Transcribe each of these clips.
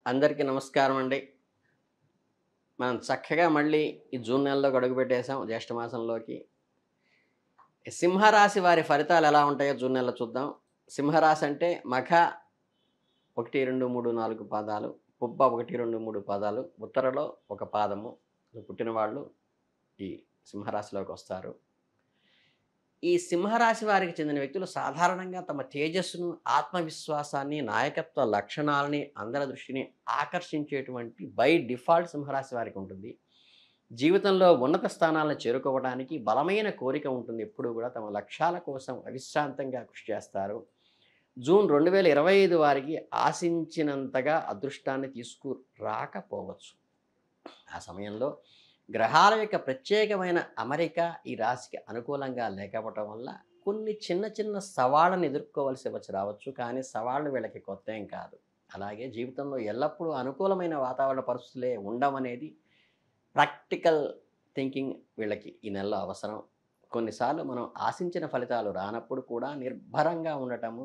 అందరికీ నమస్కారం అండి. మనం చక్కగా మళ్ళీ ఈ జూన్ నెలలోకి అడుగుపెట్టేసాం జ్యేష్ఠ మాసంలోకి. సింహరాశి వారి ఫలితాలు ఎలా ఉంటాయో జూన్ నెలలో చూద్దాం. సింహరాశి అంటే మఖ 1, 2, 3, 4 పాదాలు, పుబ్బ 1, 2, 3 పాదాలు, ఉత్తరలో ఒక పాదము పుట్టినవాళ్ళు ఈ సింహరాశిలోకొస్తారు. ఈ సింహరాశి వారికి చెందిన వ్యక్తులు సాధారణంగా తమ తేజస్సును, ఆత్మవిశ్వాసాన్ని, నాయకత్వ లక్షణాలని, అందరి దృష్టిని ఆకర్షించేటువంటి బై డిఫాల్ట్ సింహరాశి వారికి ఉంటుంది. జీవితంలో ఉన్నత స్థానాలను చేరుకోవడానికి బలమైన కోరిక ఉంటుంది. ఎప్పుడూ కూడా తమ లక్ష్యాల కోసం అవిశ్రాంతంగా కృషి చేస్తారు. జూన్ 2025 వారికి ఆశించినంతగా అదృష్టాన్ని తీసుకురాకపోవచ్చు. ఆ సమయంలో గ్రహాల యొక్క ప్రత్యేకమైన అమరిక ఈ రాశికి అనుకూలంగా లేకపోవటం వల్ల కొన్ని చిన్న చిన్న సవాళ్ళను ఎదుర్కోవలసి రావచ్చు. కానీ సవాళ్ళు వీళ్ళకి కొత్త ఏం కాదు. అలాగే జీవితంలో ఎల్లప్పుడూ అనుకూలమైన వాతావరణ పరిస్థితులే ఉండవనేది ప్రాక్టికల్ థింకింగ్ వీళ్ళకి ఈ నెలలో అవసరం. కొన్నిసార్లు మనం ఆశించిన ఫలితాలు రానప్పుడు కూడా నిర్భరంగా ఉండటము,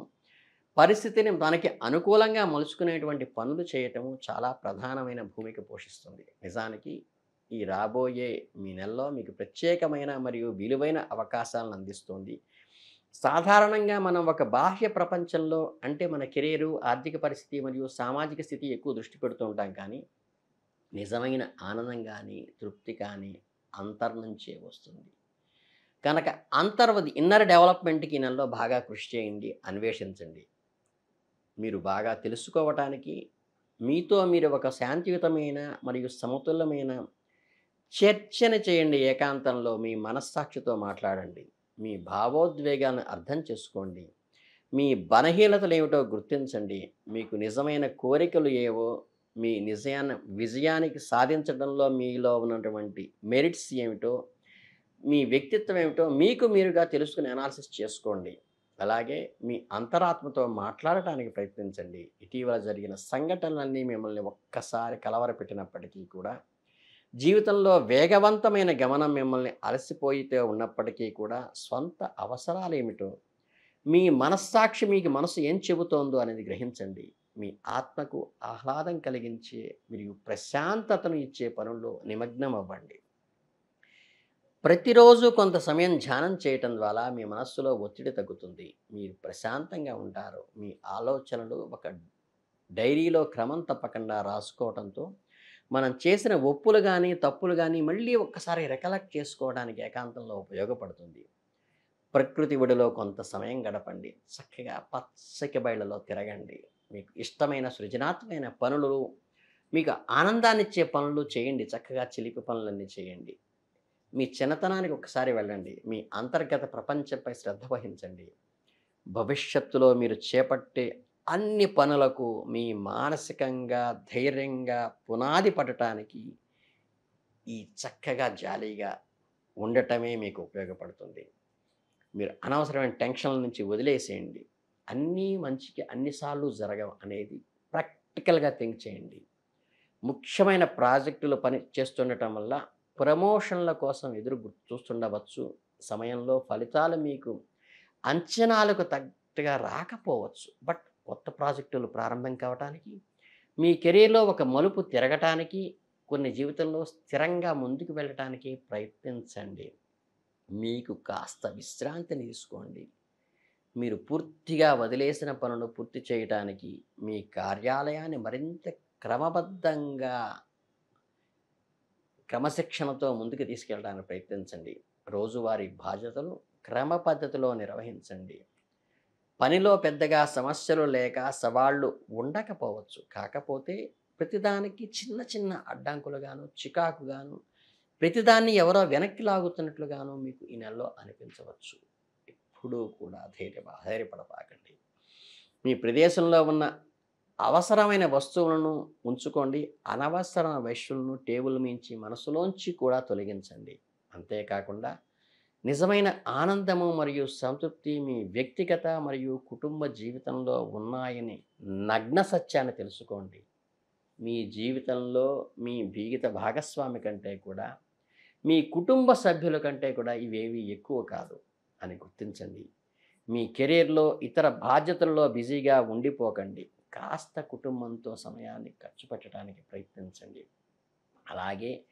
పరిస్థితిని మనకి అనుకూలంగా మలుచుకునేటువంటి పనులు చేయటము చాలా ప్రధానమైన భూమిక పోషిస్తుంది. నిజానికి ఈ రాబోయే మీ నెలలో మీకు ప్రత్యేకమైన మరియు విలువైన అవకాశాలను అందిస్తుంది. సాధారణంగా మనం ఒక బాహ్య ప్రపంచంలో అంటే మన కెరీరు, ఆర్థిక పరిస్థితి మరియు సామాజిక స్థితి ఎక్కువ దృష్టి పెడుతూ ఉంటాం. కానీ నిజమైన ఆనందం కానీ, తృప్తి కానీ అంతర్నుంచే వస్తుంది. కనుక అంతర్వది ఇన్నర్ డెవలప్‌మెంట్‌కి ఈ నెలలో బాగా కృషి చేయండి, అన్వేషించండి. మీరు బాగా తెలుసుకోవటానికి మీతో మీరు ఒక శాంతియుతమైన మరియు సమతుల్యమైన చర్చన చేయండి. ఏకాంతంలో మీ మనస్సాక్షితో మాట్లాడండి. మీ భావోద్వేగాలను అర్థం చేసుకోండి. మీ బలహీనతలేమిటో గుర్తించండి. మీకు నిజమైన కోరికలు ఏవో, మీ విజయానికి సాధించడంలో మీలో ఉన్నటువంటి మెరిట్స్ ఏమిటో, మీ వ్యక్తిత్వం ఏమిటో మీకు మీరుగా తెలుసుకుని అనాలిసిస్ చేసుకోండి. అలాగే మీ అంతరాత్మతో మాట్లాడటానికి ప్రయత్నించండి. ఇటీవల జరిగిన సంఘటనలన్నీ మిమ్మల్ని ఒక్కసారి కలవరపెట్టినప్పటికీ కూడా, జీవితంలో వేగవంతమైన గమనం మిమ్మల్ని అలసిపోయితే ఉన్నప్పటికీ కూడా, స్వంత అవసరాలేమిటో, మీ మనస్సాక్షి మీకు మనసు ఏం చెబుతోందో అనేది గ్రహించండి. మీ ఆత్మకు ఆహ్లాదం కలిగించే మరియు ప్రశాంతతను ఇచ్చే పనుల్లో నిమగ్నం అవ్వండి. ప్రతిరోజు కొంత సమయం ధ్యానం చేయటం ద్వారా మీ మనస్సులో ఒత్తిడి తగ్గుతుంది. మీరు ప్రశాంతంగా ఉంటారు. మీ ఆలోచనలు ఒక డైరీలో క్రమం తప్పకుండా రాసుకోవడంతో మనం చేసిన ఒప్పులు కానీ, తప్పులు కానీ మళ్ళీ ఒక్కసారి రికలెక్ట్ చేసుకోవడానికి ఏకాంతంలో ఉపయోగపడుతుంది. ప్రకృతి ఒడిలో కొంత సమయం గడపండి. చక్కగా పచ్చకి బయళ్ళలో తిరగండి. మీకు ఇష్టమైన సృజనాత్మకమైన పనులు, మీకు ఆనందాన్నిచ్చే పనులు చేయండి. చక్కగా చిలిపి పనులన్నీ చేయండి. మీ చిన్నతనానికి ఒకసారి వెళ్ళండి. మీ అంతర్గత ప్రపంచంపై శ్రద్ధ వహించండి. భవిష్యత్తులో మీరు చేపట్టే అన్ని పనులకు మీ మానసికంగా, ధైర్యంగా పునాది పడటానికి ఈ చక్కగా జాలీగా ఉండటమే మీకు ఉపయోగపడుతుంది. మీరు అనవసరమైన టెన్షన్ల నుంచి వదిలేసేయండి. అన్నీ మంచికి అన్నిసార్లు జరగవు అనేది ప్రాక్టికల్‌గా థింక్ చేయండి. ముఖ్యమైన ప్రాజెక్టులు పని చేస్తుండటం వల్ల ప్రమోషన్ల కోసం చూస్తుండవచ్చు. సమయంలో ఫలితాలు మీకు అంచనాలకు తగ్గట్టుగా రాకపోవచ్చు. బట్ కొత్త ప్రాజెక్టులు ప్రారంభం కావటానికి, మీ కెరీర్‌లో ఒక మలుపు తిరగటానికి, కొన్ని జీవితంలో స్థిరంగా ముందుకు వెళ్ళటానికి ప్రయత్నించండి. మీకు కాస్త విశ్రాంతిని తీసుకోండి. మీరు పూర్తిగా వదిలేసిన పనులు పూర్తి చేయటానికి, మీ కార్యాలయాన్ని మరింత క్రమబద్ధంగా, క్రమశిక్షణతో ముందుకు తీసుకెళ్ళడానికి ప్రయత్నించండి. రోజువారీ బాధ్యతలు క్రమ పద్ధతిలో నిర్వహించండి. పనిలో పెద్దగా సమస్యలు లేక సవాళ్ళు ఉండకపోవచ్చు. కాకపోతే ప్రతిదానికి చిన్న చిన్న అడ్డంకులుగాను, చికాకుగాను, ప్రతిదాన్ని ఎవరో వెనక్కి లాగుతున్నట్లుగాను మీకు ఈ నెలలో అనిపించవచ్చు. ఎప్పుడూ కూడా ధైర్యపడబాకండి. మీ ప్రదేశంలో ఉన్న అవసరమైన వస్తువులను ఉంచుకోండి. అనవసర వస్తువులను టేబుల్ మించి మనసులోంచి కూడా తొలగించండి. అంతేకాకుండా నిజమైన ఆనందము మరియు సంతృప్తి మీ వ్యక్తిగత మరియు కుటుంబ జీవితంలో ఉన్నాయని నగ్న సత్యాన్ని తెలుసుకోండి. మీ జీవితంలో మీ జీవిత భాగస్వామి కంటే కూడా, మీ కుటుంబ సభ్యుల కంటే కూడా ఇవేవి ఎక్కువ కాదు అని గుర్తించండి. మీ కెరీర్‌లో ఇతర బాధ్యతల్లో బిజీగా ఉండిపోకండి. కాస్త కుటుంబంతో సమయాన్ని ఖర్చు పెట్టడానికి ప్రయత్నించండి. అలాగే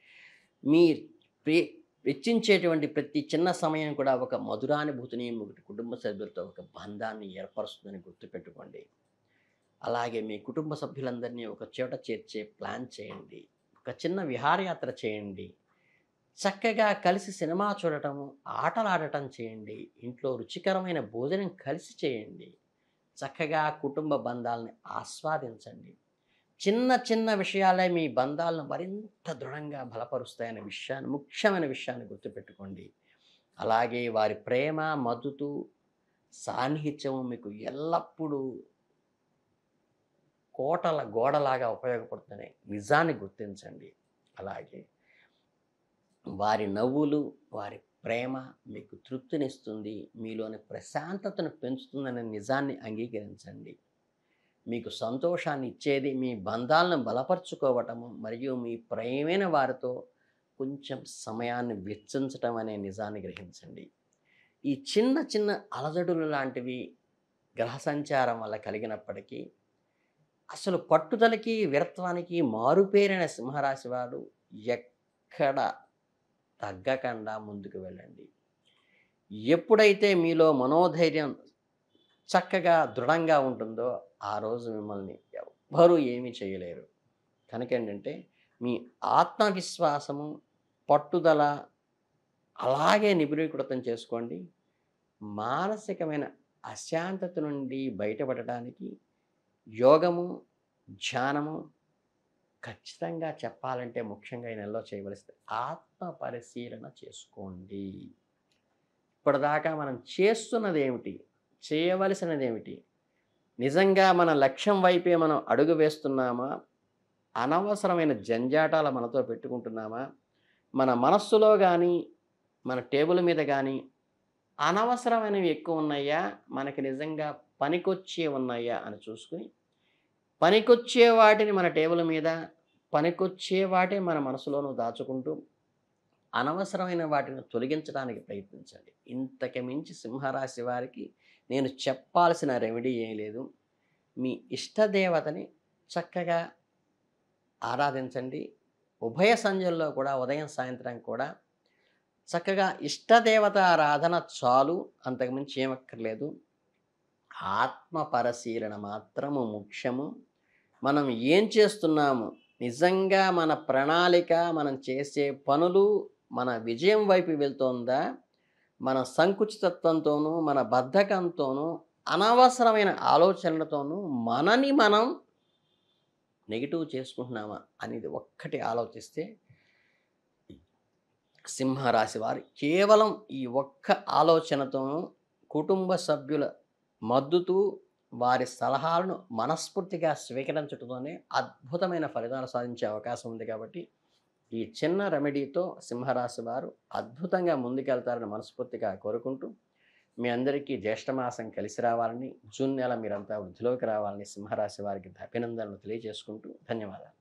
మీ ప్రే వెచ్చించేటువంటి ప్రతి చిన్న సమయం కూడా ఒక మధురానుభూతిని, ఒకటి కుటుంబ సభ్యులతో ఒక బంధాన్ని ఏర్పరుస్తుందని గుర్తుపెట్టుకోండి. అలాగే మీ కుటుంబ సభ్యులందరినీ ఒక చోట చేర్చే ప్లాన్ చేయండి. ఒక చిన్న విహారయాత్ర చేయండి. చక్కగా కలిసి సినిమా చూడటము, ఆటలాడటం చేయండి. ఇంట్లో రుచికరమైన భోజనం కలిసి చేయండి. చక్కగా కుటుంబ బంధాలని ఆస్వాదించండి. చిన్న చిన్న విషయాలే మీ బంధాలను మరింత దృఢంగా బలపరుస్తాయనే విషయాన్ని, ముఖ్యమైన విషయాన్ని గుర్తుపెట్టుకోండి. అలాగే వారి ప్రేమ, మద్దతు, సాన్నిహిత్యము మీకు ఎల్లప్పుడూ కోటల గోడలాగా ఉపయోగపడుతుందనే నిజాన్ని గుర్తించండి. అలాగే వారి నవ్వులు, వారి ప్రేమ మీకు తృప్తినిస్తుంది, మీలోని ప్రశాంతతను పెంచుతుందనే నిజాన్ని అంగీకరించండి. మీకు సంతోషాన్ని ఇచ్చేది మీ బంధాలను బలపరుచుకోవటము మరియు మీ ప్రియమైన వారితో కొంచెం సమయాన్ని వెచ్చించటం అనే నిజాన్ని గ్రహించండి. ఈ చిన్న చిన్న అలజడులు లాంటివి గ్రహ సంచారం వల్ల కలిగినప్పటికీ అసలు పట్టుదలకి, వీరత్వానికి మారుపేరైన సింహరాశి వారు ఎక్కడ తగ్గకుండా ముందుకు వెళ్ళండి. ఎప్పుడైతే మీలో మనోధైర్యం చక్కగా దృఢంగా ఉంటుందో ఆ రోజు మిమ్మల్ని ఎవ్వరూ ఏమీ చేయలేరు. కనుక ఏంటంటే మీ ఆత్మవిశ్వాసము, పట్టుదల అలాగే నిబిడీకృతం చేసుకోండి. మానసికమైన అశాంతత నుండి బయటపడటానికి యోగము, ధ్యానము ఖచ్చితంగా చెప్పాలంటే ముఖ్యంగా ఈ నెలలో చేయవలసింది ఆత్మ పరిశీలన చేసుకోండి. ఇప్పటిదాకా మనం చేస్తున్నది ఏమిటి? చేయవలసినది ఏమిటి? నిజంగా మన లక్ష్యం వైపే మనం అడుగు వేస్తున్నామా? అనవసరమైన జంజాటాలు మనతో పెట్టుకుంటున్నామా? మన మనస్సులో కానీ, మన టేబుల్ మీద కానీ అనవసరమైనవి ఎక్కువ ఉన్నాయా? మనకి నిజంగా పనికొచ్చే ఉన్నాయా అని చూసుకుని, పనికొచ్చే వాటిని మన టేబుల్ మీద, పనికొచ్చే వాటే మన మనసులోనూ దాచుకుంటూ, అనవసరమైన వాటిని తొలగించడానికి ప్రయత్నించండి. ఇంతకు మించి సింహరాశి వారికి నేను చెప్పాల్సిన రెమెడీ ఏం లేదు. మీ ఇష్టదేవతని చక్కగా ఆరాధించండి. ఉభయ సంధ్యల్లో కూడా ఉదయం, సాయంత్రం కూడా చక్కగా ఇష్టదేవత ఆరాధన చాలు, అంతకుమించి ఏమక్కర్లేదు. ఆత్మ పరిశీలన మాత్రము ముఖ్యము. మనం ఏం చేస్తున్నాము, నిజంగా మన ప్రణాళిక, మనం చేసే పనులు మన విజయం వైపు వెళ్తోందా, మన సంకుచితత్వంతోనూ, మన బద్ధకంతోనూ, అనవసరమైన ఆలోచనలతోనూ మనని మనం నెగిటివ్ చేసుకుంటున్నామా అనేది ఒక్కటి ఆలోచిస్తే సింహరాశి వారు కేవలం ఈ ఒక్క ఆలోచనతోనూ, కుటుంబ సభ్యుల మద్దతు, వారి సలహాలను మనస్ఫూర్తిగా స్వీకరించడంతోనే అద్భుతమైన ఫలితాలు సాధించే అవకాశం ఉంది. కాబట్టి ఈ చిన్న రెమెడీతో సింహరాశి వారు అద్భుతంగా ముందుకెళ్తారని మనస్ఫూర్తిగా కోరుకుంటూ, మీ అందరికీ జ్యేష్ఠమాసం కలిసి రావాలని, జూన్ నెల మీరంతా వృద్ధిలోకి రావాలని సింహరాశి వారికి అభినందనలు తెలియజేసుకుంటూ ధన్యవాదాలు.